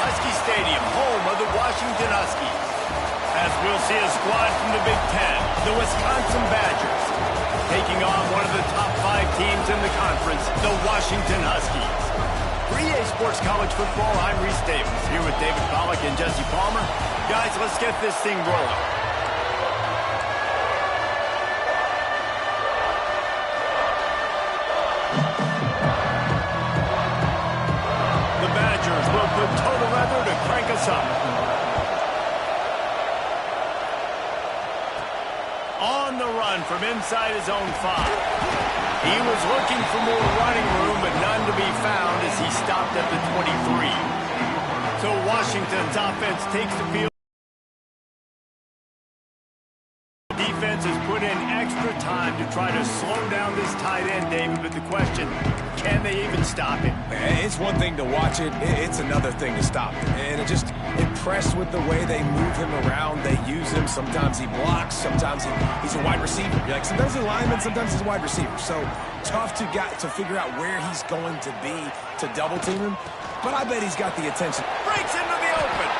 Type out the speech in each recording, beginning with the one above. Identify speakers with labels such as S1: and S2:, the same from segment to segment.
S1: Husky Stadium, home of the Washington Huskies. As we'll see a squad from the Big Ten, the Wisconsin Badgers, taking on one of the top 5 teams in the conference, the Washington Huskies. For EA Sports College Football, I'm Reese Davis, here with David Pollack and Jesse Palmer. Guys, let's get this thing rolling. The Badgers will put total leather to crank us up. On the run from inside his own 5. He was looking for more running room, but none to be found as he stopped at the 23. So Washington's offense takes the field. Defense has put in extra time to try to slow down this tight end, David, but the question, can they even stop him?
S2: It's one thing to watch it, it's another thing to stop it. And I'm just impressed with the way they move him around. They use him. Sometimes he blocks. Sometimes he's a wide receiver. You're like, sometimes he's a lineman, sometimes he's a wide receiver. So tough to figure out where he's going to be to double team him. But I bet he's got the attention.
S1: Breaks into the open.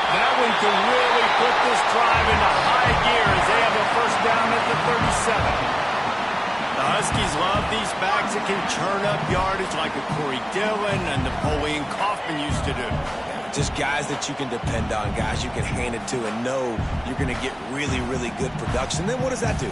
S1: That one could really put this drive into high gear as they have a first down at the 37. The Huskies love these backs that can churn up yardage like a Corey Dillon and Napoleon Kaufman used to do.
S2: Just guys that you can depend on, guys you can hand it to and know you're going to get really, really good production. Then what does that do?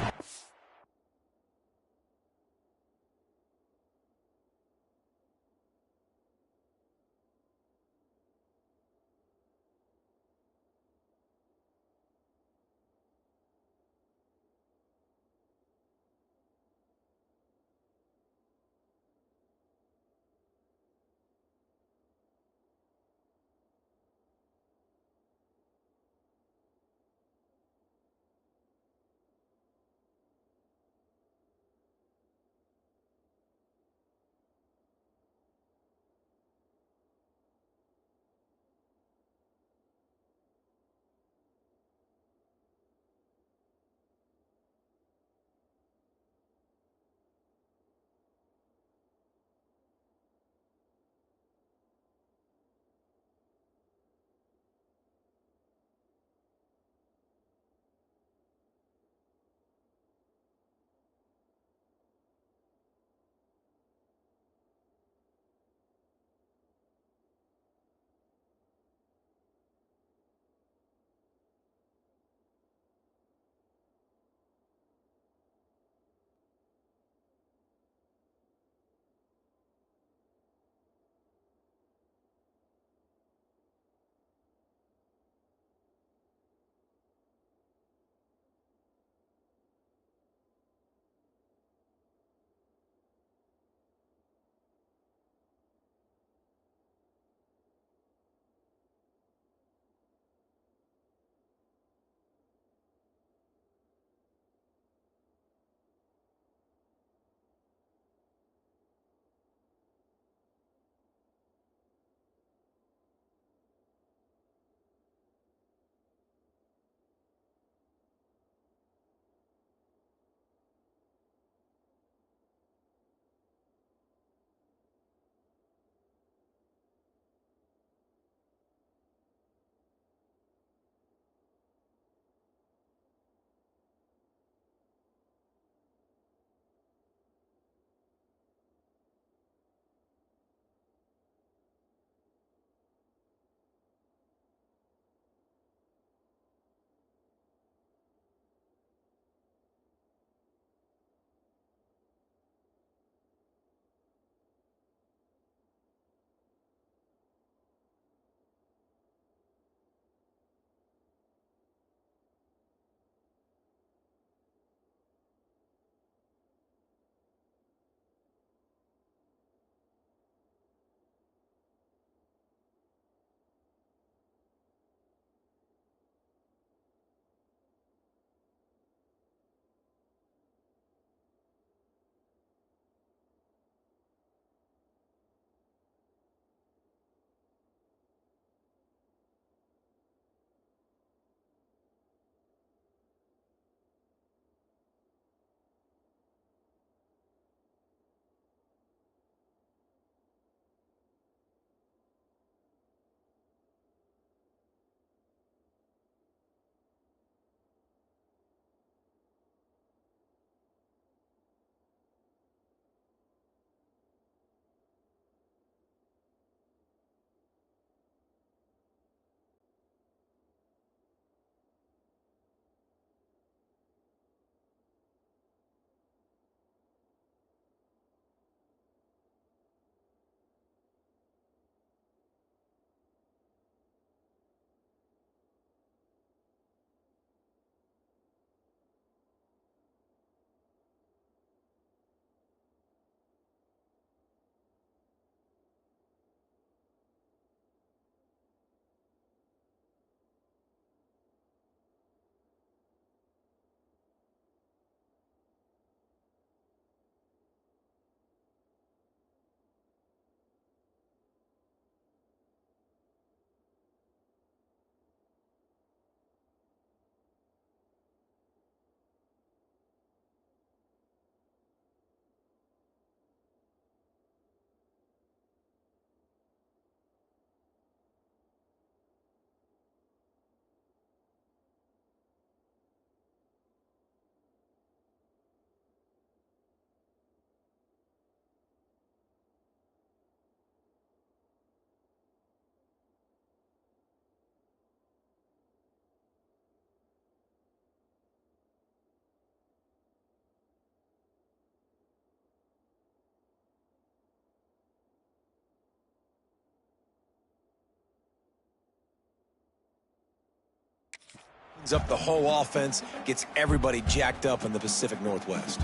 S2: up the whole offense, gets everybody jacked up in the Pacific Northwest.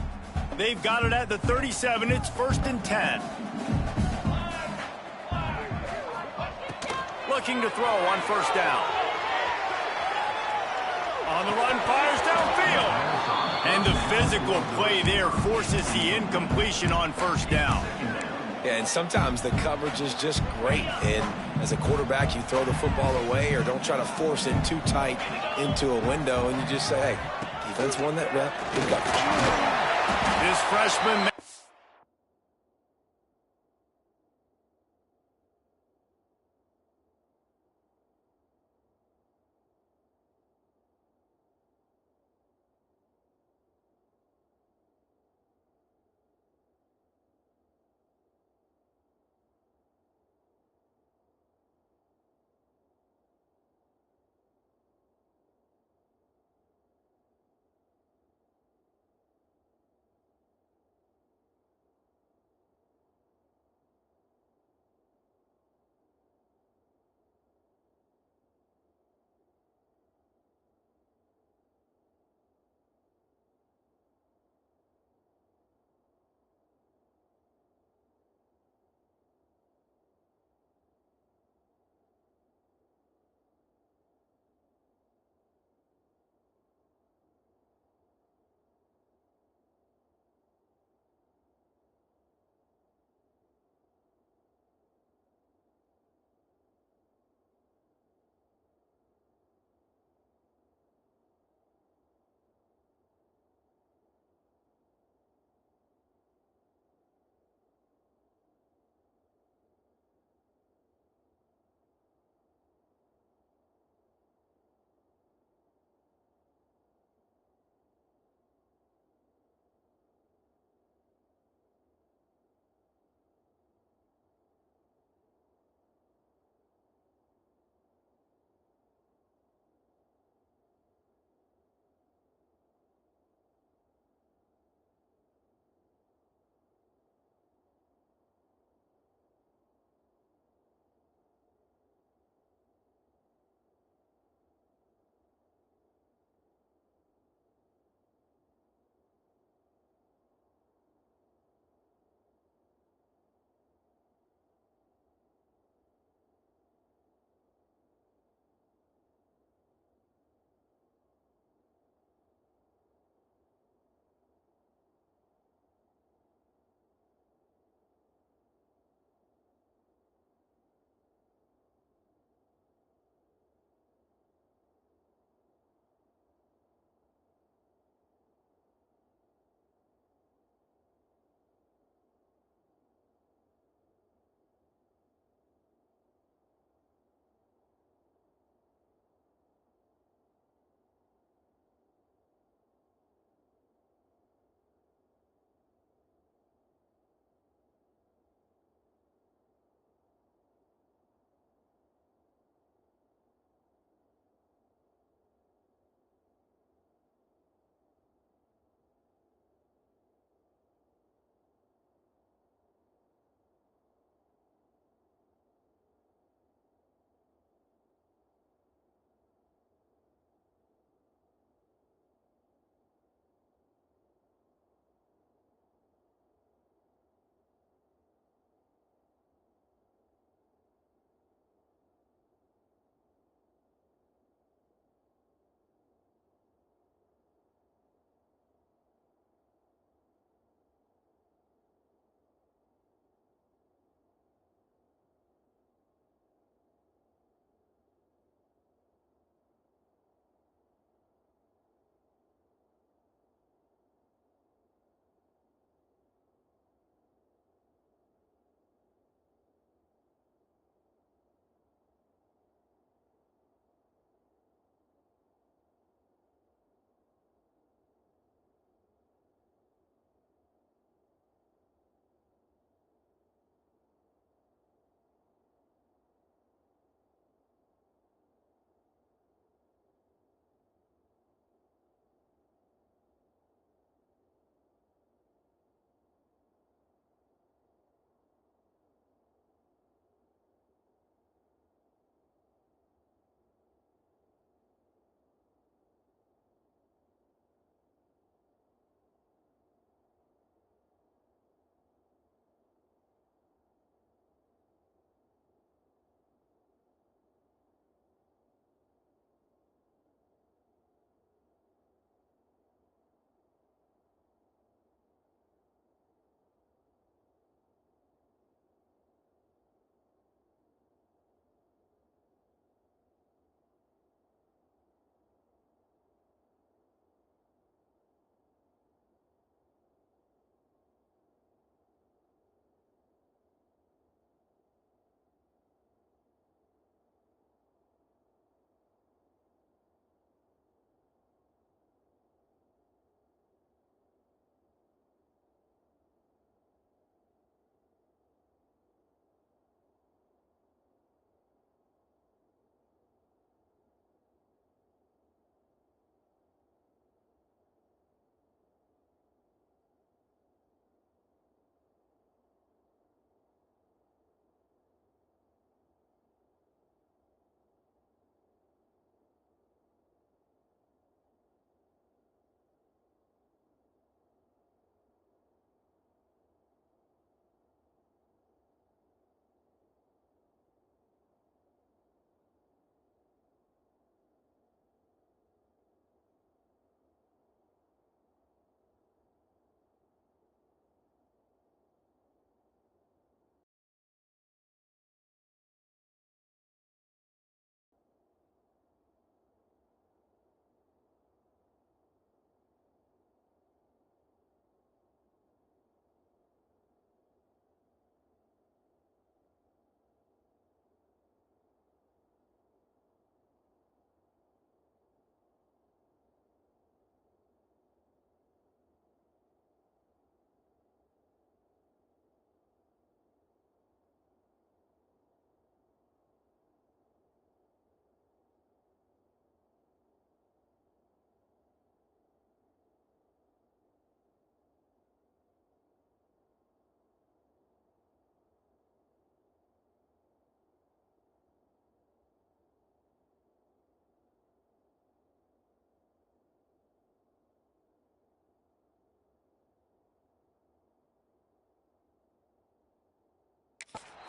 S1: They've got it at the 37. It's 1st and 10. Looking to throw on 1st down. On the run, fires downfield. And the physical play there forces the incompletion on 1st down.
S2: Yeah, and sometimes the coverage is just great. And as a quarterback, you throw the football away or don't try to force it too tight into a window, and you just say, hey, defense won that rep. Good coverage.
S1: This freshman...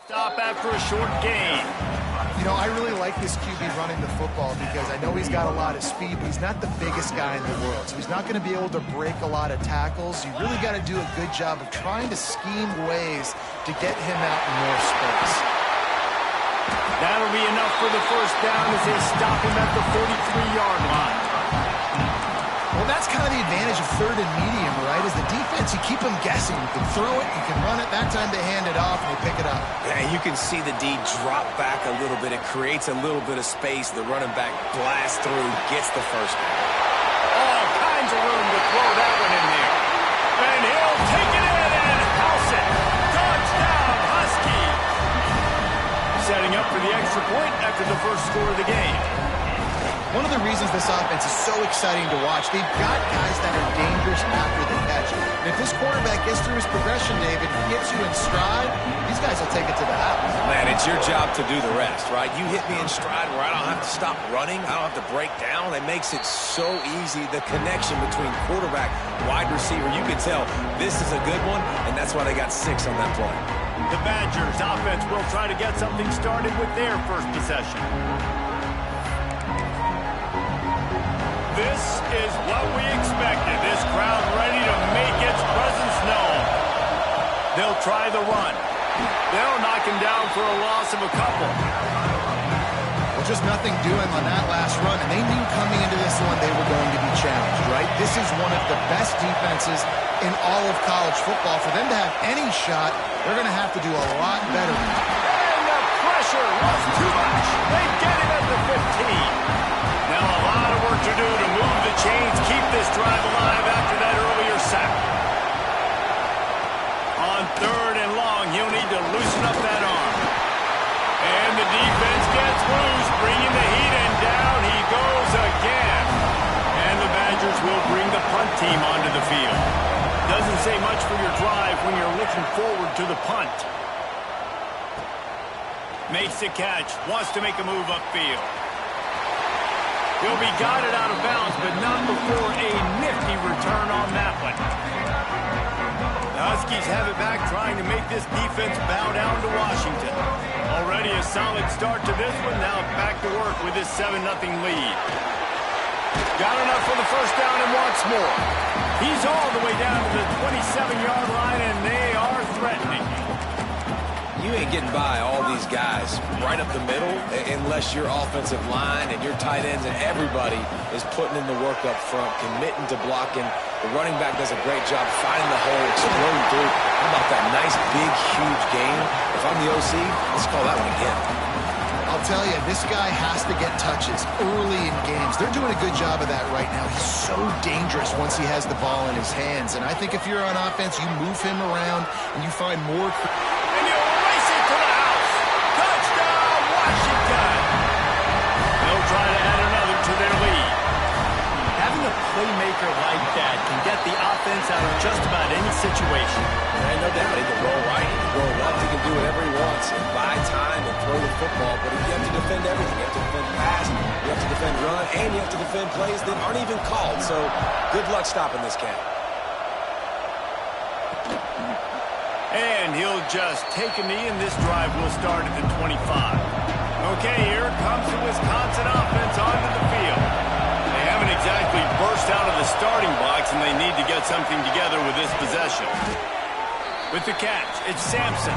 S1: Stop after a short gain.
S3: You know, I really like this QB running the football because I know he's got a lot of speed, but he's not the biggest guy in the world. So he's not going to be able to break a lot of tackles. You really got to do a good job of trying to scheme ways to get him out in more space.
S1: That'll be enough for the first down as they stop him at the 43-yard line.
S3: Well, that's kind of the advantage of third and medium, right? As the defense, you keep them guessing. You can throw it, you can run it. That time they hand it off and they pick it up.
S2: Yeah, you can see the D drop back a little bit. It creates a little bit of space. The running back blasts through, gets the first down.
S1: All kinds of room to throw that one in there. And he'll take it in and house it. Touchdown, Husky. Setting up for the extra point after the first score of the game.
S3: One of the reasons this offense is so exciting to watch, they've got guys that are dangerous after the catch. And if this quarterback gets through his progression, David, gets you in stride, these guys will take it to the house.
S2: Man, it's your job to do the rest, right? You hit me in stride where I don't have to stop running. I don't have to break down. It makes it so easy. The connection between quarterback, wide receiver, you can tell this is a good one, and that's why they got 6 on that play.
S1: The Badgers offense will try to get something started with their first possession. This is what we expected. This crowd ready to make its presence known. They'll try the run. They'll knock him down for a loss of a couple.
S3: Well, just nothing doing on that last run, and they knew coming into this one they were going to be challenged, right? This is one of the best defenses in all of college football. For them to have any shot, they're going to have to do a lot better.
S1: And the pressure was too much. They get him at the 15. Now a lot of work to do to move the chains, keep this drive alive after that earlier sack. On third and long, he'll need to loosen up that arm. And the defense gets loose, bringing the heat, and down he goes again. And the Badgers will bring the punt team onto the field. Doesn't say much for your drive when you're looking forward to the punt. Makes the catch, wants to make a move upfield. He'll be guided out of bounds, but not before a nifty return on that one. The Huskies have it back, trying to make this defense bow down to Washington. Already a solid start to this one, now back to work with this 7-0 lead. Got enough for the first down and wants more. He's all the way down to the 27-yard line, and they are threatening.
S2: You ain't getting by all these guys right up the middle unless your offensive line and your tight ends and everybody is putting in the work up front, committing to blocking. The running back does a great job finding the hole, exploding through. How about that nice, big, huge game? If I'm the OC, let's call that one again.
S3: I'll tell you, this guy has to get touches early in games. They're doing a good job of that right now. He's so dangerous once he has the ball in his hands. And I think if you're on offense, you move him around and you find more...
S1: Try to add another to their lead. Having a playmaker like that can get the offense out of just about any situation.
S2: There ain't no doubt. He can roll right, he can roll left, he can do whatever he wants and buy time and throw the football. But you have to defend everything. You have to defend pass, you have to defend run, and you have to defend plays that aren't even called. So good luck stopping this cat.
S1: And he'll just take a knee, and this drive will start at the 25. Okay, here comes the Wisconsin offense onto the field. They haven't exactly burst out of the starting box, and they need to get something together with this possession. With the catch, it's Sampson.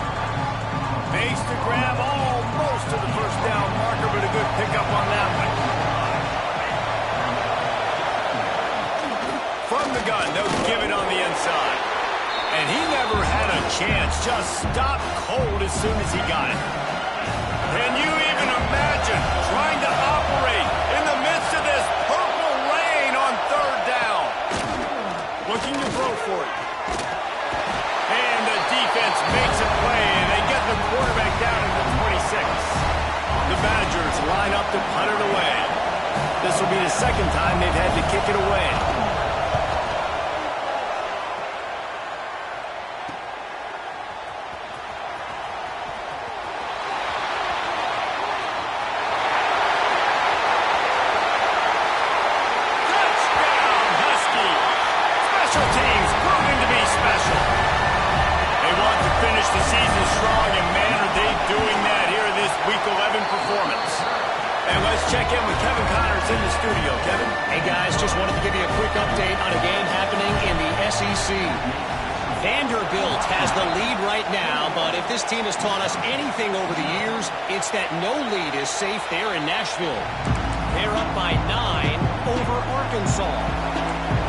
S1: Makes the grab almost to the first down marker, but a good pickup on that one. From the gun, they'll give it on the inside. And he never had a chance, just stopped cold as soon as he got it. Can you even imagine trying to operate in the midst of this purple rain on third down? Looking to throw for it. And the defense makes a play, and they get the quarterback down at the 26. The Badgers line up to punt it away. This will be the second time they've had to kick it away. The season strong, and man, are they check in with Kevin Connors in the studio. Kevin?
S4: Hey, guys, just wanted to give you a quick update on a game happening in the SEC. Vanderbilt has the lead right now, but if this team has taught us anything over the years, it's that no lead is safe there in Nashville. They're up by 9 over Arkansas.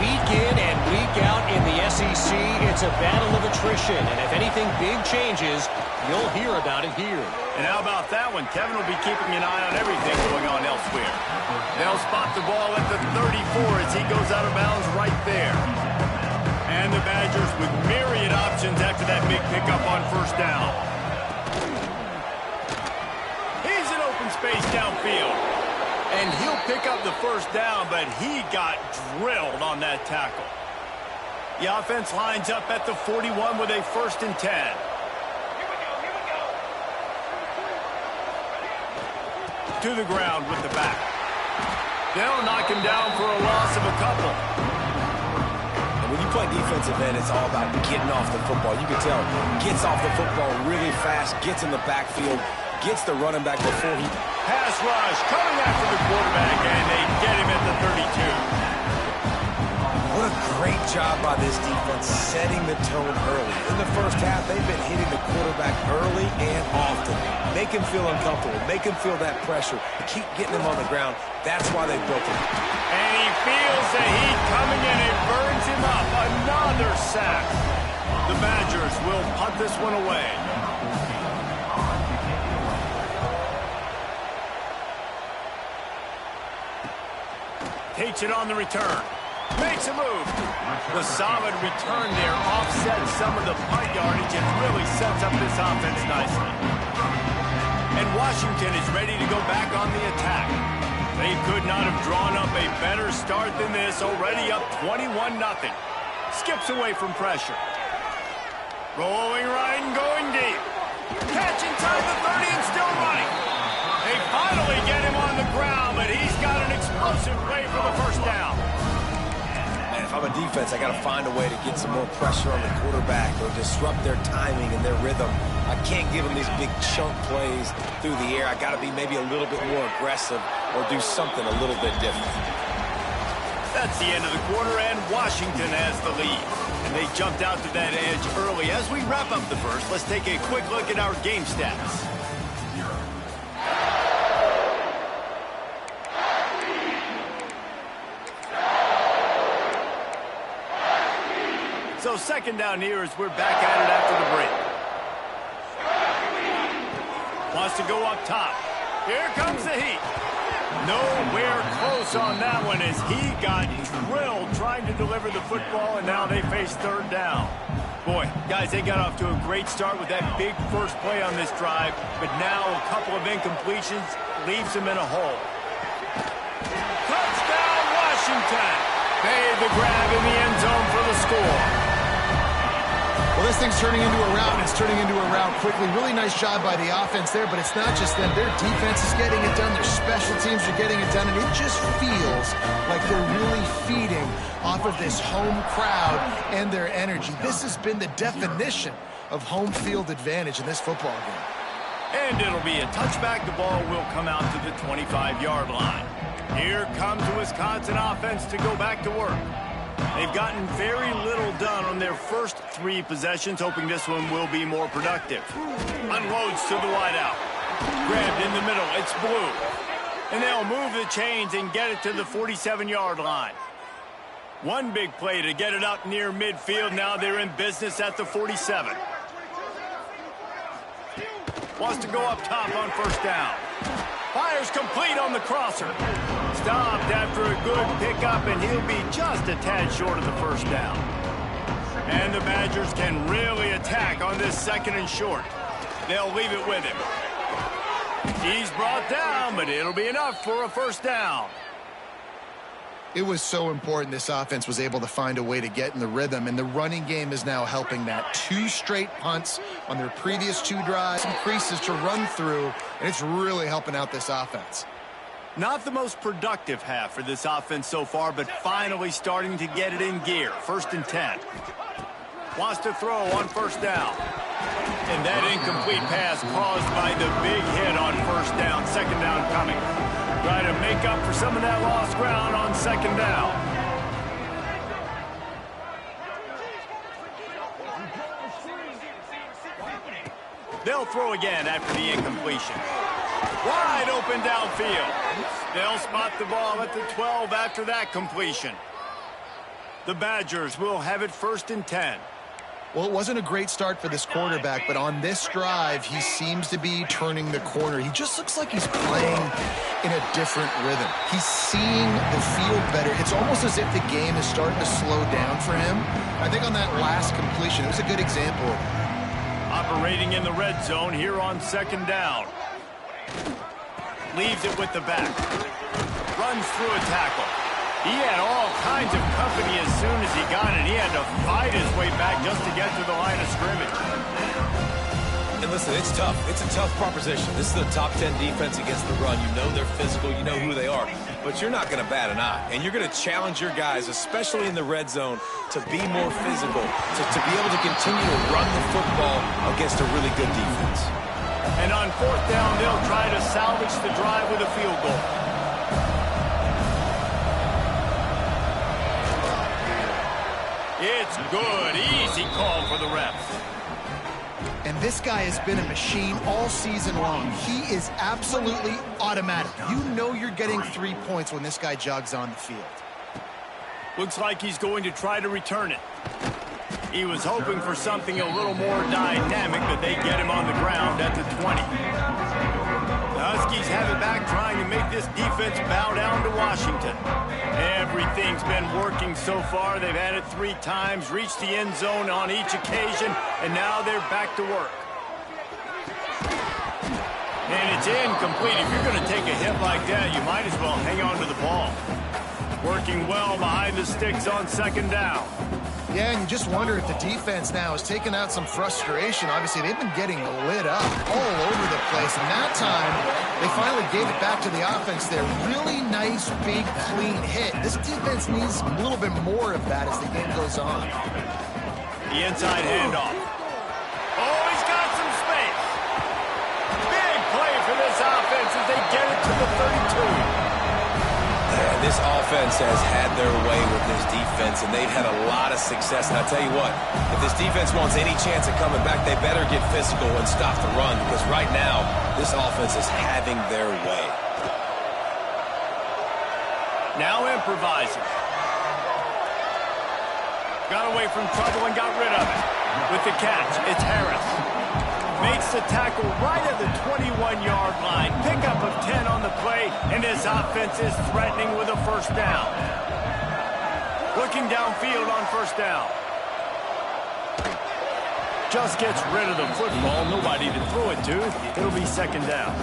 S4: Week in and week out in the SEC, it's a battle of attrition, and if anything big changes, you'll hear about it here.
S1: And how about that one? Kevin will be keeping an eye on everything going on elsewhere. They'll spot the ball at the 34 as he goes out of bounds right there. And the Badgers with myriad options after that big pickup on first down. He's in open space downfield. And he'll pick up the first down, but he got drilled on that tackle. The offense lines up at the 41 with a 1st and 10. To the ground with the back. They'll knock him down for a loss of a couple.
S2: And when you play defensive end, it's all about getting off the football. You can tell, gets off the football really fast, gets in the backfield, gets the running back before he...
S1: Pass rush coming after the quarterback, and they get him at the 32.
S2: What a great job by this defense setting the tone early. In the first half, they've been hitting the quarterback early and often. Make him feel uncomfortable. Make him feel that pressure. Keep getting him on the ground. That's why they built him.
S1: And he feels the heat coming in. It burns him up. Another sack. The Badgers will punt this one away. Takes it on the return. Makes a move. The solid return there offsets some of the punt yardage and really sets up this offense nicely. And Washington is ready to go back on the attack. They could not have drawn up a better start than this, already up 21-0. Skips away from pressure. Rolling right and going deep. Catch inside the 30 and still running. They finally get him on the ground, but he's got an explosive play for the first down.
S2: Man, if I'm a defense, I got to find a way to get some more pressure on the quarterback or disrupt their timing and their rhythm. I can't give them these big chunk plays through the air. I got to be maybe a little bit more aggressive or do something a little bit different.
S1: That's the end of the quarter, and Washington has the lead. And they jumped out to that edge early. As we wrap up the first, let's take a quick look at our game stats. So second down here as we're back at it after the break. Wants to go up top. Here comes the heat. Nowhere close on that one as he got drilled trying to deliver the football, and now they face third down. Boy, guys, they got off to a great start with that big first play on this drive, but now a couple of incompletions leaves them in a hole. Touchdown, Washington! Made the grab in the end zone for the score.
S3: Well, this thing's turning into a rout, and it's turning into a rout quickly. Really nice job by the offense there, but it's not just them. Their defense is getting it done. Their special teams are getting it done, and it just feels like they're really feeding off of this home crowd and their energy. This has been the definition of home field advantage in this football game.
S1: And it'll be a touchback. The ball will come out to the 25-yard line. Here comes the Wisconsin offense to go back to work. They've gotten very little done on their first 3 possessions, hoping this one will be more productive. Unloads to the wideout. Grabbed in the middle. It's Blue. And they'll move the chains and get it to the 47-yard line. One big play to get it up near midfield. Now they're in business at the 47. Wants to go up top on first down. Fires complete on the crosser. Stopped after a good pickup, and he'll be just a tad short of the first down. And the Badgers can really attack on this 2nd and short. They'll leave it with him. He's brought down, but it'll be enough for a first down.
S3: It was so important this offense was able to find a way to get in the rhythm, and the running game is now helping that. 2 straight punts on their previous 2 drives, some creases to run through, and it's really helping out this offense.
S1: Not the most productive half for this offense so far, but finally starting to get it in gear. 1st and 10. Wants to throw on first down. And that incomplete pass caused by the big hit on first down. Second down coming. Try to make up for some of that lost ground on second down. They'll throw again after the incompletion. Wide open downfield. They'll spot the ball at the 12 after that completion. The Badgers will have it 1st and 10.
S3: Well, it wasn't a great start for this quarterback, but on this drive, he seems to be turning the corner. He just looks like he's playing in a different rhythm. He's seeing the field better. It's almost as if the game is starting to slow down for him. I think on that last completion, it was a good example of that.
S1: Operating in the red zone here on second down. Leaves it with the back. Runs through a tackle. He had all kinds of company as soon as he got it. He had to fight his way back just to get to the line of scrimmage.
S2: And listen, it's tough. It's a tough proposition. This is the top 10 defense against the run. You know they're physical. You know who they are. But you're not going to bat an eye. And you're going to challenge your guys, especially in the red zone, to be more physical, to be able to continue to run the football against a really good defense.
S1: And on fourth down, they'll try to salvage the drive with a field goal. It's good. Easy call for the refs.
S3: And this guy has been a machine all season long. He is absolutely automatic. You know you're getting 3 points when this guy jogs on the field.
S1: Looks like he's going to try to return it. He was hoping for something a little more dynamic, but they get him on the ground at the 20. The Huskies have it back, trying to make this defense bow down to Washington. Everything's been working so far. They've had it 3 times, reached the end zone on each occasion, and now they're back to work. And it's incomplete. If you're going to take a hit like that, you might as well hang on to the ball. Working well behind the sticks on second down.
S3: Yeah, and you just wonder if the defense now is taking out some frustration. Obviously, they've been getting lit up all over the place. And that time, they finally gave it back to the offense there. Really nice, big, clean hit. This defense needs a little bit more of that as the game goes on.
S1: The inside handoff. Oh, he's got some space. Big play for this offense as they get it to the 32.
S2: Yeah, this offense has had their way with this defense, and they've had a lot of success. And I'll tell you what, if this defense wants any chance of coming back, they better get physical and stop the run, because right now, this offense is having their way.
S1: Now improvising. Got away from trouble and got rid of it. With the catch, it's Harris. Makes the tackle right at the 21-yard line. Pickup of 10 on the play, and his offense is threatening with a first down. Looking downfield on first down. Just gets rid of the football. Nobody to throw it to. It'll be second down.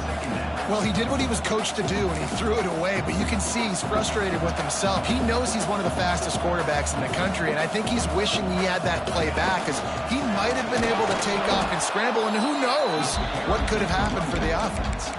S3: Well, he did what he was coached to do, and he threw it away, but you can see he's frustrated with himself. He knows he's one of the fastest quarterbacks in the country, and I think he's wishing he had that play back, because he might have been able to take off and scramble, and who knows what could have happened for the offense.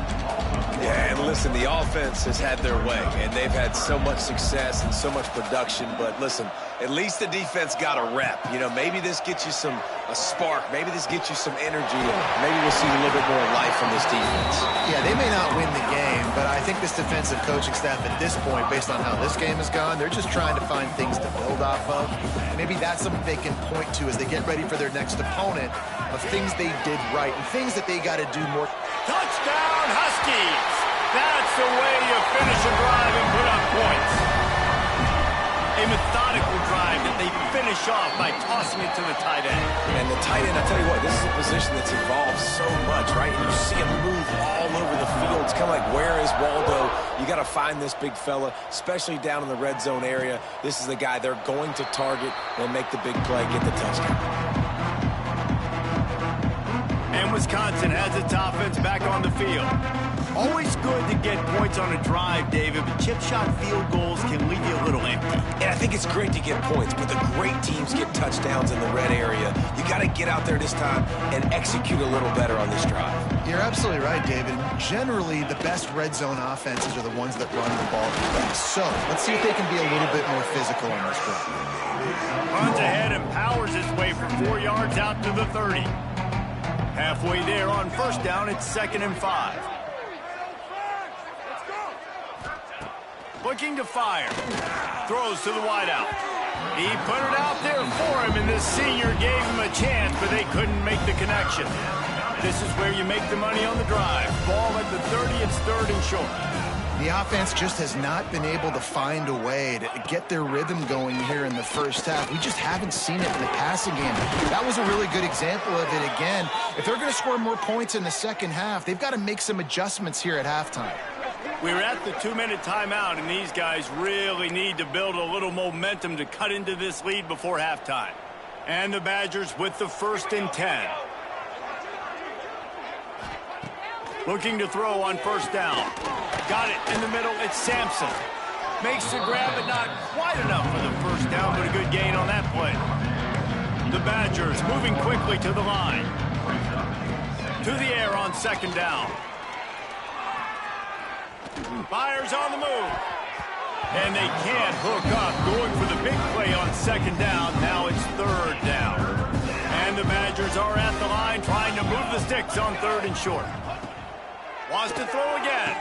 S2: Yeah, and listen, the offense has had their way, and they've had so much success and so much production. But listen, at least the defense got a rep. You know, maybe this gets you a spark. Maybe this gets you some energy. Maybe we'll see a little bit more life from this defense.
S3: Yeah, they may not win the game, but I think this defensive coaching staff at this point, based on how this game has gone, they're just trying to find things to build off of. And maybe that's something they can point to as they get ready for their next opponent, of things they did right and things that they got to do more.
S1: Touchdown, Huskies! That's the way you finish a drive and put up points. A methodical drive that they finish off by tossing it to the tight end.
S2: And the tight end, I tell you what, this is a position that's evolved so much, right? And you see him move all over the field. It's kind of like, where is Waldo? You got to find this big fella, especially down in the red zone area. This is the guy they're going to target and make the big play, get the touchdown.
S1: And Wisconsin has its offense back on the field. Always good to get points on a drive, David, but chip shot field goals can leave you a little empty.
S2: And I think it's great to get points, but the great teams get touchdowns in the red area. You got to get out there this time and execute a little better on this drive.
S3: You're absolutely right, David. Generally, the best red zone offenses are the ones that run the ball the best. So let's see if they can be a little bit more physical on this drive.
S1: Runs ahead and powers his way for 4 yards out to the 30. Halfway there on first down, it's 2nd and 5. Looking to fire. Throws to the wideout. He put it out there for him, and the senior gave him a chance, but they couldn't make the connection. This is where you make the money on the drive. Ball at the 30, it's 3rd and short.
S3: The offense just has not been able to find a way to get their rhythm going here in the first half. We just haven't seen it in the passing game. That was a really good example of it again. If they're going to score more points in the second half, they've got to make some adjustments here at halftime.
S1: We're at the 2-minute timeout, and these guys really need to build a little momentum to cut into this lead before halftime. And the Badgers with the 1st and 10. Looking to throw on first down. Got it in the middle. It's Sampson. Makes the grab, but not quite enough for the first down, but a good gain on that play. The Badgers moving quickly to the line. To the air on 2nd down. Fires on the move. And they can't hook up. Going for the big play on 2nd down. Now it's 3rd down. And the Badgers are at the line trying to move the sticks on 3rd and short. Wants to throw again.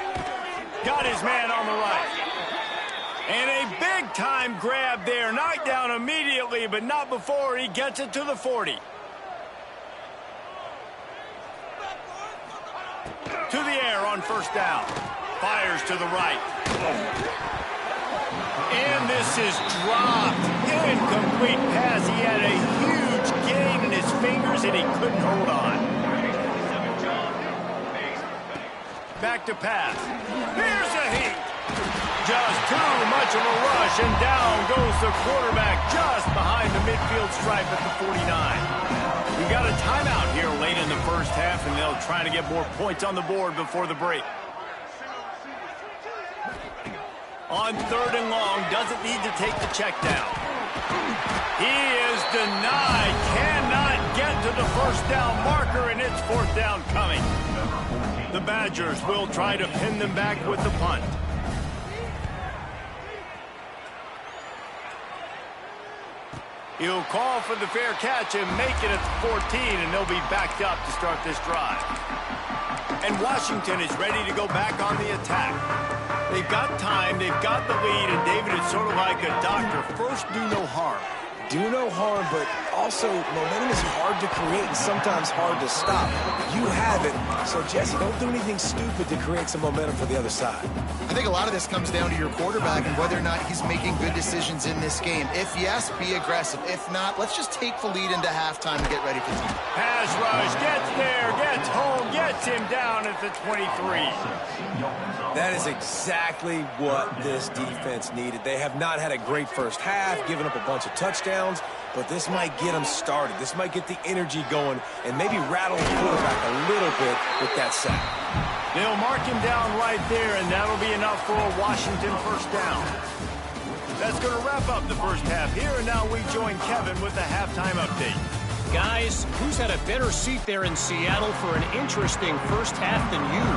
S1: Got his man on the right. And a big-time grab there. Knocked down immediately, but not before he gets it to the 40. To the air on first down. Fires to the right. And this is dropped. Incomplete pass. He had a huge gain in his fingers, and he couldn't hold on. Back to pass. Here's a heat. Just too much of a rush, and down goes the quarterback just behind the midfield stripe at the 49. We got a timeout here late in the first half, and they'll try to get more points on the board before the break. On 3rd and long, doesn't need to take the check down. He is denied, cannot get to the first down marker, and it's 4th down coming. The Badgers will try to pin them back with the punt. He'll call for the fair catch and make it at the 14, and they'll be backed up to start this drive. And Washington is ready to go back on the attack. They've got time, they've got the lead, and David, it's sort of like a doctor. First, do no harm.
S2: Do no harm, but also momentum is hard to create and sometimes hard to stop. You have it, so Jesse, don't do anything stupid to create some momentum for the other side.
S3: I think a lot of this comes down to your quarterback and whether or not he's making good decisions in this game. If yes, be aggressive. If not, let's just take the lead into halftime and get ready for the team.
S1: Pass rush, gets there, gets home, gets him down at the 23.
S2: That is exactly what this defense needed. They have not had a great first half, given up a bunch of touchdowns, but this might get them started. This might get the energy going and maybe rattle the quarterback a little bit with that sack.
S1: They'll mark him down right there, and that'll be enough for a Washington first down. That's going to wrap up the first half here, and now we join Kevin with the halftime update.
S4: Guys, who's had a better seat there in Seattle for an interesting first half than you?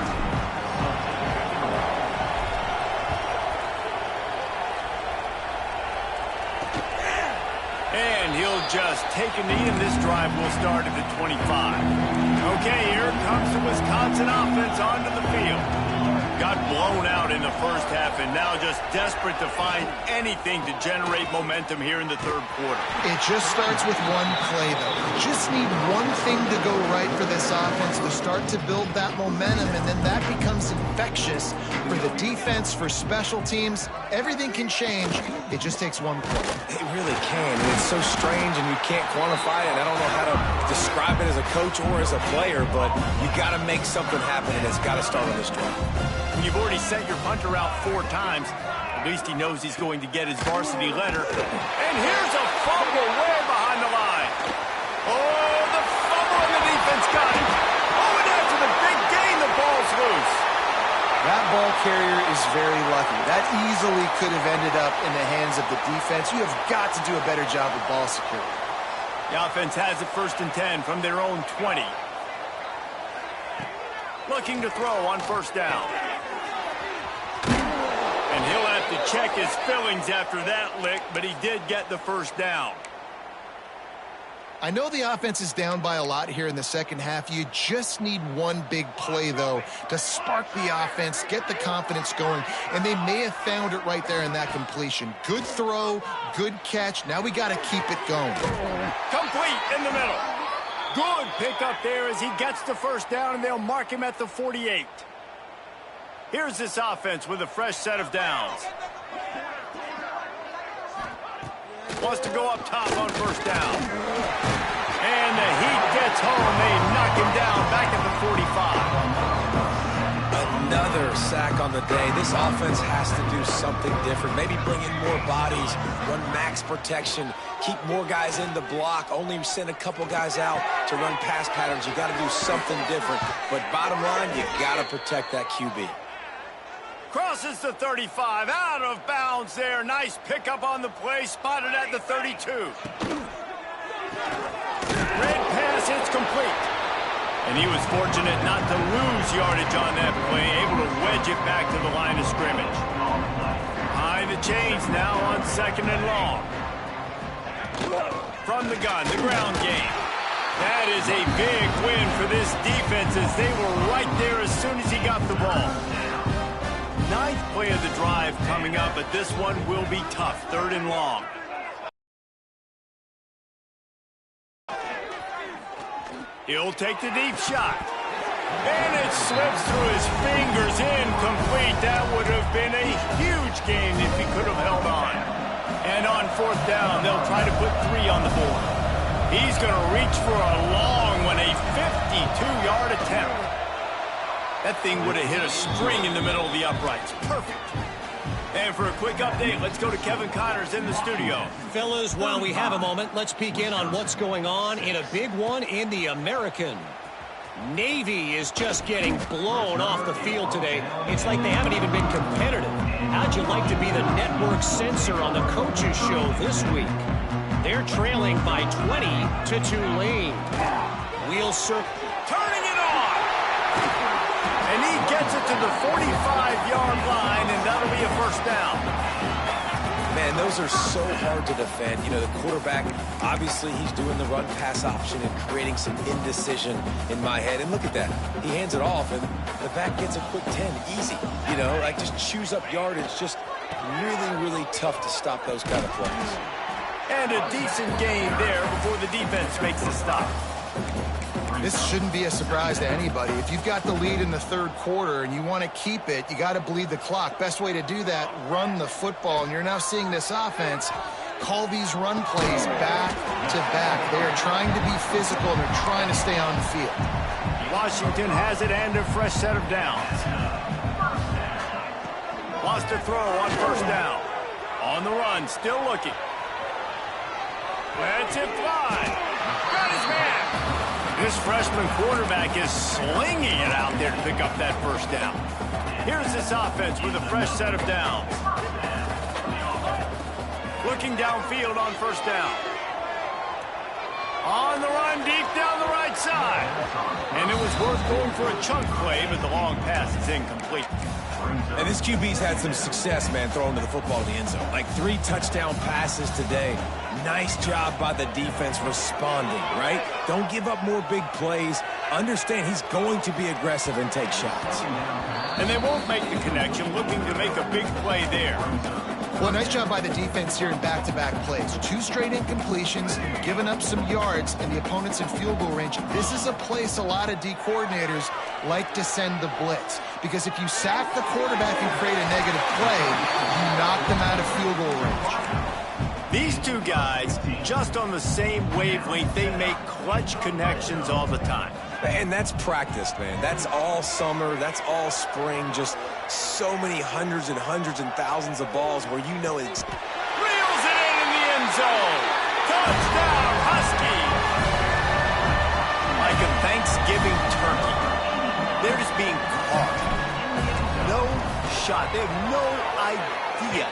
S1: And he'll just take a knee, and this drive will start at the 25. Okay, here comes the Wisconsin offense onto the field. Got blown out in the first half, and now just desperate to find anything to generate momentum here in the 3rd quarter.
S3: It just starts with one play, though. You just need one thing to go right for this offense to start to build that momentum, and then that becomes infectious for the defense, for special teams. Everything can change. It just takes one play.
S2: It really can, and it's so strange, and you can't quantify it. I don't know how to describe it as a coach or as a player, but you got to make something happen, and it's got to start on this drive.
S1: When you've already sent your punter out 4 times, at least he knows he's going to get his varsity letter. And here's a fumble way behind the line. Oh, the fumble, and the defense got it. Oh, and after the big gain, the ball's loose.
S3: That ball carrier is very lucky. That easily could have ended up in the hands of the defense. You have got to do a better job with ball security.
S1: The offense has it 1st and 10 from their own 20. Looking to throw on first down. And he'll have to check his fillings after that lick, but he did get the first down.
S3: I know the offense is down by a lot here in the second half. You just need one big play, though, to spark the offense, get the confidence going, and they may have found it right there in that completion. Good throw, good catch. Now we got to keep it going.
S1: Complete in the middle. Good pickup there as he gets the first down, and they'll mark him at the 48. Here's this offense with a fresh set of downs. Wants to go up top on first down. And the Heat gets home. They knock him down back at the 45.
S2: Another sack on the day. This offense has to do something different. Maybe bring in more bodies, run max protection, keep more guys in the block, only send a couple guys out to run pass patterns. You got to do something different. But bottom line, you got to protect that QB.
S1: Crosses the 35, out of bounds there. Nice pickup on the play, spotted at the 32. Red pass, it's complete. And he was fortunate not to lose yardage on that play, able to wedge it back to the line of scrimmage. High the chains now on 2nd and long. From the gun, the ground game. That is a big win for this defense as they were right there as soon as he got the ball. 9th play of the drive coming up, but this one will be tough. 3rd and long. He'll take the deep shot. And it slips through his fingers, incomplete. That would have been a huge gain if he could have held on. And on 4th down, they'll try to put 3 on the board. He's going to reach for a long one, a 52-yard attempt. That thing would have hit a string in the middle of the uprights. Perfect. And for a quick update, let's go to Kevin Connors in the studio.
S4: Fellas, while we have a moment, let's peek in on what's going on in a big one in the American. Navy is just getting blown off the field today. It's like they haven't even been competitive. How'd you like to be the network censor on the coaches show this week? They're trailing by 20 to Tulane. Wheel circle.
S1: Turning it on. And he gets it to the 45-yard line, and that'll be a first down.
S2: Man, those are so hard to defend. You know, the quarterback, obviously he's doing the run-pass option and creating some indecision in my head. And look at that. He hands it off, and the back gets a quick 10. Easy. You know, like just chews up yardage. Just really, really tough to stop those kind of plays.
S1: And a decent game there before the defense makes the stop.
S3: This shouldn't be a surprise to anybody. If you've got the lead in the 3rd quarter and you want to keep it, you got to bleed the clock. Best way to do that, run the football. And you're now seeing this offense call these run plays back to back. They are trying to be physical, and they're trying to stay on the field.
S1: Washington has it and a fresh set of downs. Wants to throw on first down. On the run, still looking. Lets it fly. Got his man. This freshman quarterback is slinging it out there to pick up that first down. Here's this offense with a fresh set of downs. Looking downfield on first down. On the run, deep down the right side. And it was worth going for a chunk play, but the long pass is incomplete.
S2: And this QB's had some success, man, throwing to the football in the end zone. Like 3 touchdown passes today. Nice job by the defense responding, right? Don't give up more big plays. Understand he's going to be aggressive and take shots.
S1: And they won't make the connection, looking to make a big play there.
S3: Well, nice job by the defense here in back-to-back plays. 2 straight incompletions, giving up some yards, and the opponent's in field goal range. This is a place a lot of D coordinators like to send the blitz. Because if you sack the quarterback and create a negative play, you knock them out of field goal range.
S1: These two guys, just on the same wavelength, they make clutch connections all the time.
S2: And that's practice, man. That's all summer. That's all spring. Just so many hundreds and thousands of balls where you know it's...
S1: Reels it in the end zone. Touchdown, Husky. Like a Thanksgiving turkey. They're just being caught. No shot. They have no idea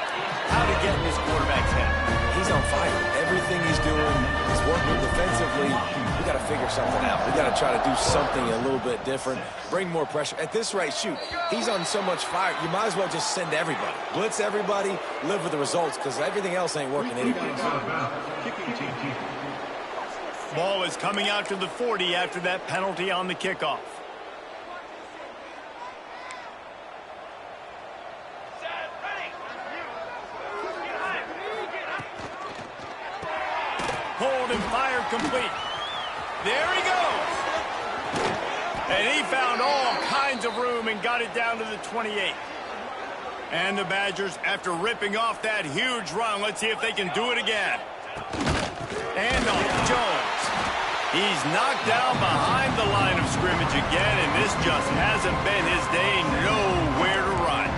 S1: how to get in this quarterback's head.
S2: He's on fire. Everything he's doing is working defensively. We got to figure something out. We got to try to do something a little bit different. Bring more pressure. At this rate, shoot, he's on so much fire. You might as well just send everybody. Blitz everybody, live with the results, because everything else ain't working anyway.
S1: Ball is coming out to the 40 after that penalty on the kickoff. Hold and fire complete. There he goes. And he found all kinds of room and got it down to the 28. And the Badgers, after ripping off that huge run, let's see if they can do it again. And off Jones. He's knocked down behind the line of scrimmage again, and this just hasn't been his day. Nowhere to run.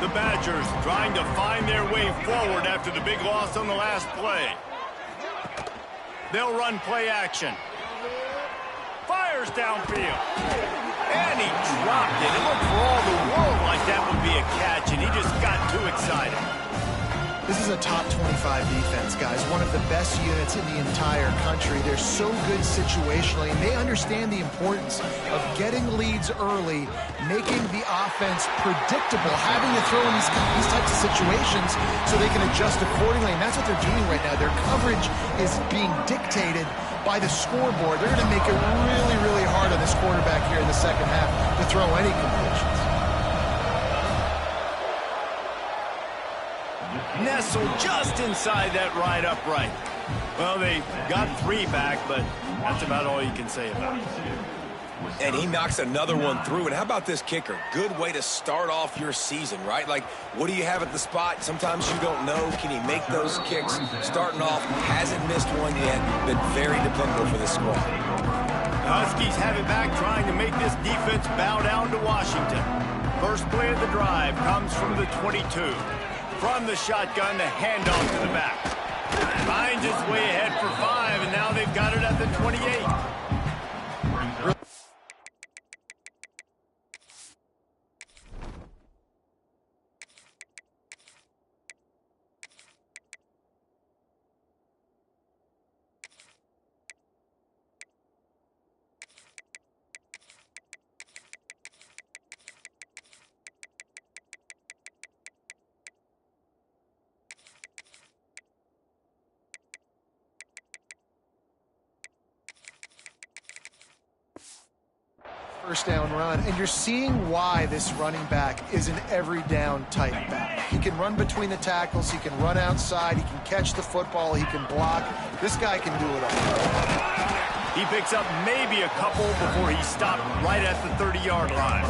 S1: The Badgers trying to find their way forward after the big loss on the last play. They'll run play action. Fires downfield. And he dropped it. It looked for all the world like that would be a catch, and he just got too excited.
S3: This is a top 25 defense, guys. One of the best units in the entire country. They're so good situationally, and they understand the importance of getting leads early, making the offense predictable, having to throw in these types of situations so they can adjust accordingly, and that's what they're doing right now. Their coverage is being dictated by the scoreboard. They're going to make it really, really hard on this quarterback here in the second half to throw any completions.
S1: Nestled just inside that right upright. Well, they got 3 back, but that's about all you can say about it.
S2: And he knocks another one through. And how about this kicker? Good way to start off your season, right? Like, what do you have at the spot? Sometimes you don't know. Can he make those kicks? Starting off, hasn't missed one yet. Been very dependable for this squad.
S1: The Huskies have it back, trying to make this defense bow down to Washington. First play of the drive comes from the 22. From the shotgun, the handoff to the back. Finds his way ahead for 5, and now they've got it at the 28.
S3: First down run, and you're seeing why this running back is an every down type back. He can run between the tackles, he can run outside, he can catch the football, he can block. This guy can do it all.
S1: He picks up maybe a couple before he stopped right at the 30-yard line.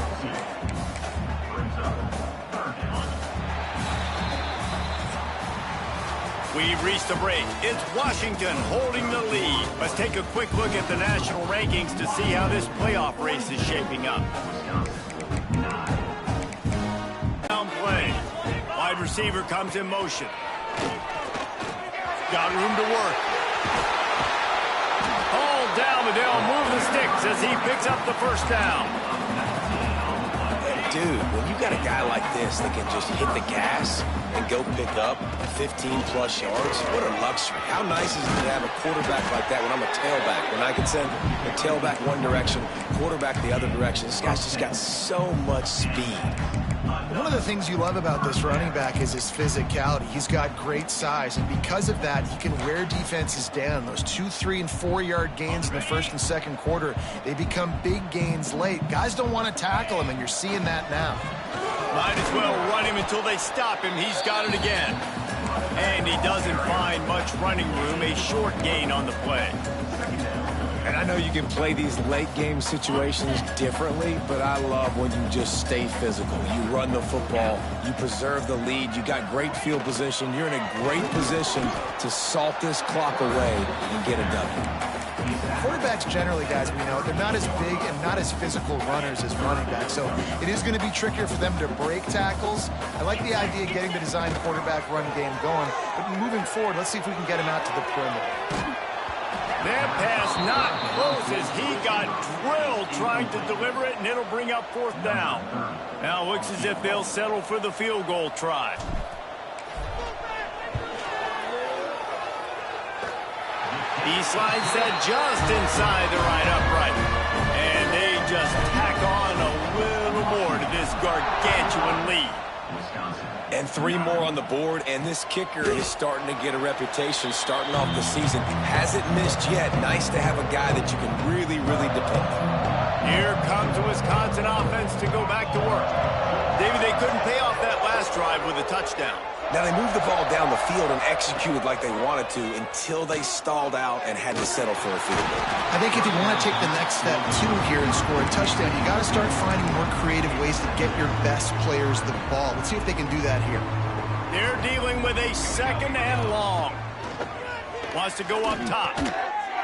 S1: We've reached a break. It's Washington holding the lead. Let's take a quick look at the national rankings to see how this playoff race is shaping up. Down play. Wide receiver comes in motion. Got room to work. Ball down, but they'll move the sticks as he picks up the first down.
S2: Dude, when you got a guy like this that can just hit the gas and go pick up 15-plus yards, what a luxury. How nice is it to have a quarterback like that when I'm a tailback, when I can send the tailback one direction, quarterback the other direction? This guy's just got so much speed.
S3: One of the things you love about this running back is his physicality. He's got great size, and because of that, he can wear defenses down. Those 2, 3, and 4-yard gains in the first and second quarter, they become big gains late. Guys don't want to tackle him, and you're seeing that now.
S1: Might as well run him until they stop him. He's got it again. And he doesn't find much running room. A short gain on the play.
S2: And I know you can play these late-game situations differently, but I love when you just stay physical. You run the football, you preserve the lead, you got great field position, you're in a great position to salt this clock away and get a W.
S3: Quarterbacks generally, guys, we know, they're not as big and not as physical runners as running backs, so it is going to be trickier for them to break tackles. I like the idea of getting the design quarterback run game going, but moving forward, let's see if we can get him out to the perimeter.
S1: That pass not close as he got drilled trying to deliver it, and it'll bring up 4th down. Now it looks as if they'll settle for the field goal try. He slides that just inside the right upright. And they just tack on a little more to this gargantuan lead.
S2: And 3 more on the board, and this kicker is starting to get a reputation starting off the season. Hasn't missed yet. Nice to have a guy that you can really, really depend on.
S1: Here comes the Wisconsin offense to go back to work. David, they couldn't pay off that last drive with a touchdown.
S2: Now, they moved the ball down the field and executed like they wanted to until they stalled out and had to settle for a field goal.
S3: I think if you want to take the next step, too, here and score a touchdown, you got to start finding more creative ways to get your best players the ball. Let's see if they can do that here.
S1: They're dealing with a 2nd and long. Wants to go up top.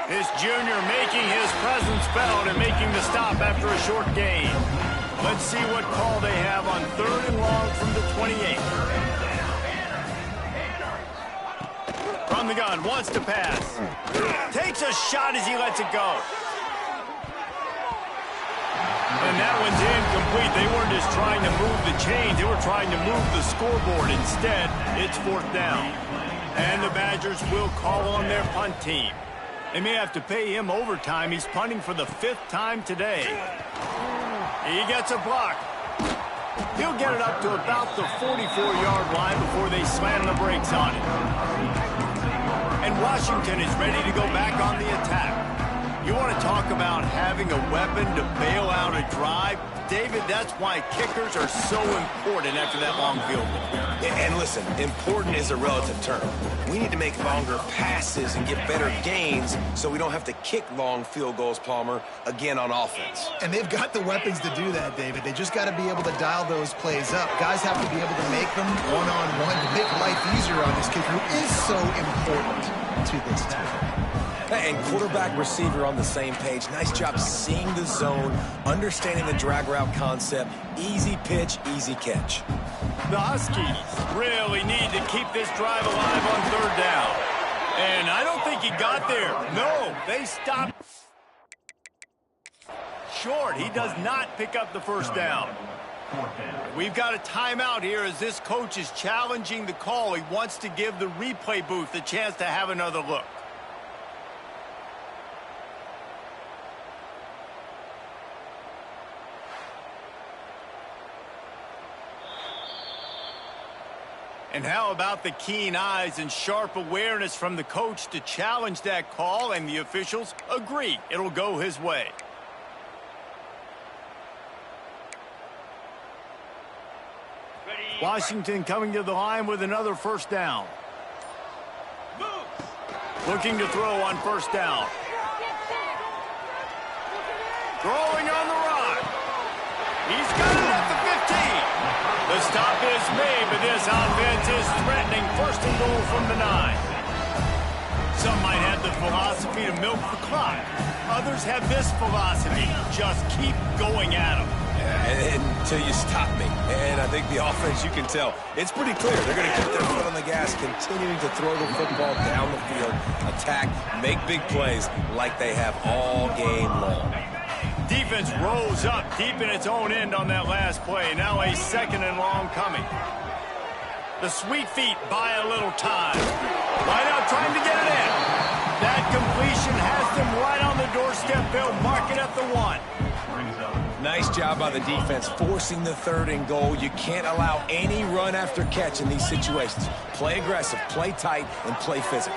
S1: This junior making his presence felt and making the stop after a short gain. Let's see what call they have on 3rd and long from the 28. From the gun, wants to pass. Takes a shot as he lets it go. And that one's incomplete. They weren't just trying to move the chains. They were trying to move the scoreboard. Instead, it's 4th down. And the Badgers will call on their punt team. They may have to pay him overtime. He's punting for the 5th time today. He gets a block. He'll get it up to about the 44-yard line before they slam the brakes on it. And Washington is ready to go back on the attack. You want to talk about having a weapon to bail out a drive? David, that's why kickers are so important after that long field goal.
S2: And listen, important is a relative term. We need to make longer passes and get better gains so we don't have to kick long field goals, Palmer, again on offense.
S3: And they've got the weapons to do that, David. They just got to be able to dial those plays up. Guys have to be able to make them one-on-one to make life easier on this kicker, who is so important to this team.
S2: And quarterback receiver on the same page. Nice job seeing the zone, understanding the drag route concept. Easy pitch, easy catch.
S1: The Huskies really need to keep this drive alive on 3rd down. And I don't think he got there. No, they stopped short. He does not pick up the 1st down. We've got a timeout here as this coach is challenging the call. He wants to give the replay booth a chance to have another look. And how about the keen eyes and sharp awareness from the coach to challenge that call, and the officials agree it'll go his way. Washington coming to the line with another 1st down. Looking to throw on 1st down. Throwing on the run. He's got it at the 15. The stop is made, but this offense is threatening 1st and goal from the 9. Some might have the philosophy to milk the clock. Others have this philosophy: just keep going at them.
S2: Until you stop me. And I think the offense, you can tell, it's pretty clear. They're going to keep their foot on the gas, continuing to throw the football down the field, attack, make big plays like they have all game long.
S1: Defense rolls up deep in its own end on that last play. Now a 2nd and long coming. The sweet feet buy a little time. Right out trying to get it in. That completion has them right on the doorstep. They'll mark it at the 1.
S2: Nice job by the defense forcing the 3rd and goal. You can't allow any run after catch in these situations. Play aggressive, play tight, and play physical.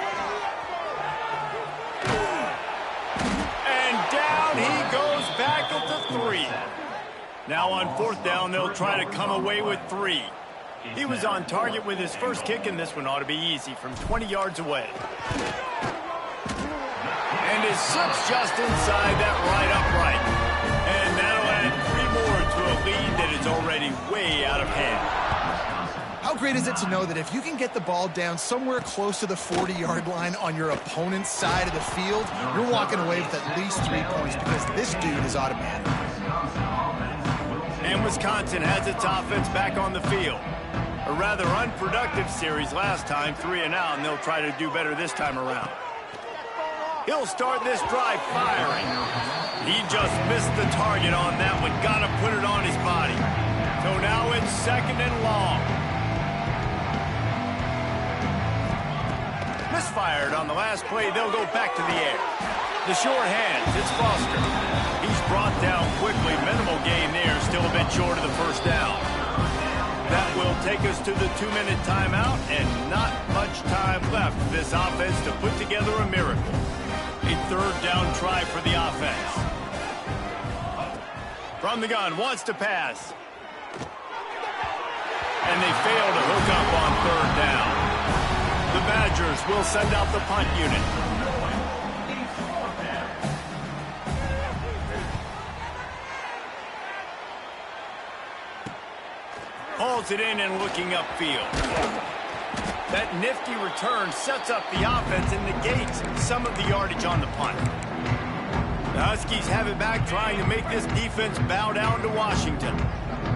S1: And down he goes back at the 3. Now on 4th down, they'll try to come away with 3. He was on target with his first kick, and this one ought to be easy from 20 yards away. And it slips just inside that right upright. And that'll add 3 more to a lead that is already way out of hand.
S3: How great is it to know that if you can get the ball down somewhere close to the 40-yard line on your opponent's side of the field, you're walking away with at least 3 points because this dude is automatic.
S1: And Wisconsin has its offense back on the field. A rather unproductive series last time, 3 and out, and they'll try to do better this time around. He'll start this drive firing. He just missed the target on that one. Got to put it on his body. So now it's 2nd and long. Misfired on the last play. They'll go back to the air. The short hands. It's Foster. He's brought down quickly. Minimal gain there. Still a bit short of the 1st down. That will take us to the 2-minute timeout, and not much time left for this offense to put together a miracle. A third down try for the offense. From the gun, wants to pass. And they fail to hook up on third down. The Badgers will send out the punt unit. Hauls it in and looking upfield. That nifty return sets up the offense and negates some of the yardage on the punt. The Huskies have it back, trying to make this defense bow down to Washington.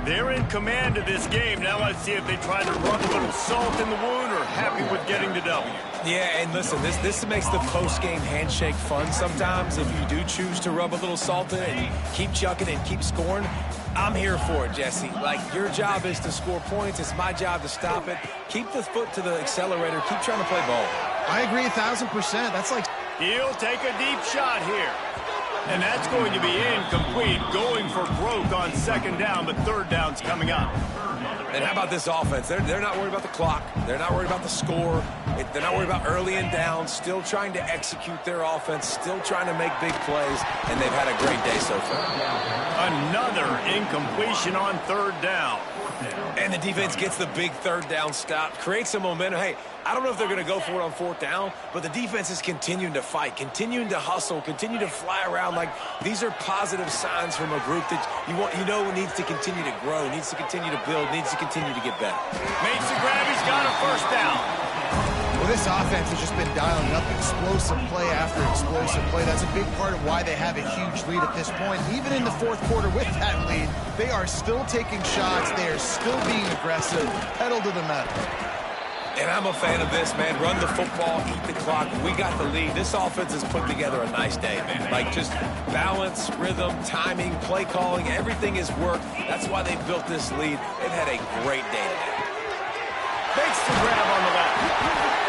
S1: They're in command of this game. Now let's see if they try to rub a little salt in the wound or happy with getting the W.
S2: Yeah, and listen, this makes the post-game handshake fun sometimes. If you do choose to rub a little salt in it and keep chucking and keep scoring, I'm here for it, Jesse. Like, your job is to score points. It's my job to stop it. Keep the foot to the accelerator. Keep trying to play ball.
S3: I agree 1,000%. That's like...
S1: He'll take a deep shot here. And that's going to be incomplete, going for broke on second down, but third down's coming up.
S2: And how about this offense? They're not worried about the clock. They're not worried about the score. They're not worried about early and down. Still trying to execute their offense. Still trying to make big plays. And they've had a great day so far.
S1: Another incompletion on third down.
S2: And the defense gets the big third down stop. Creates some momentum. Hey, I don't know if they're going to go for it on fourth down, but the defense is continuing to fight, continuing to hustle, continue to fly around. Like, these are positive signs from a group that you know needs to continue to grow, needs to continue to build, needs to continue to get better.
S1: Makes the grab. He's got a first down.
S3: Well, this offense has just been dialing up explosive play after explosive play. That's a big part of why they have a huge lead at this point. Even in the fourth quarter with that lead, they are still taking shots. They are still being aggressive, pedal to the metal.
S2: And I'm a fan of this, man. Run the football, eat the clock. We got the lead. This offense has put together a nice day, man. Like, just balance, rhythm, timing, play calling, everything has worked. That's why they built this lead. They've had a great day today.
S1: Makes the grab on the left.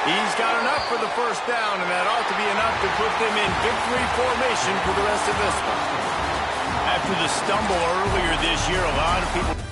S1: He's got enough for the first down, and that ought to be enough to put them in victory formation for the rest of this one. After the stumble earlier this year, a lot of people...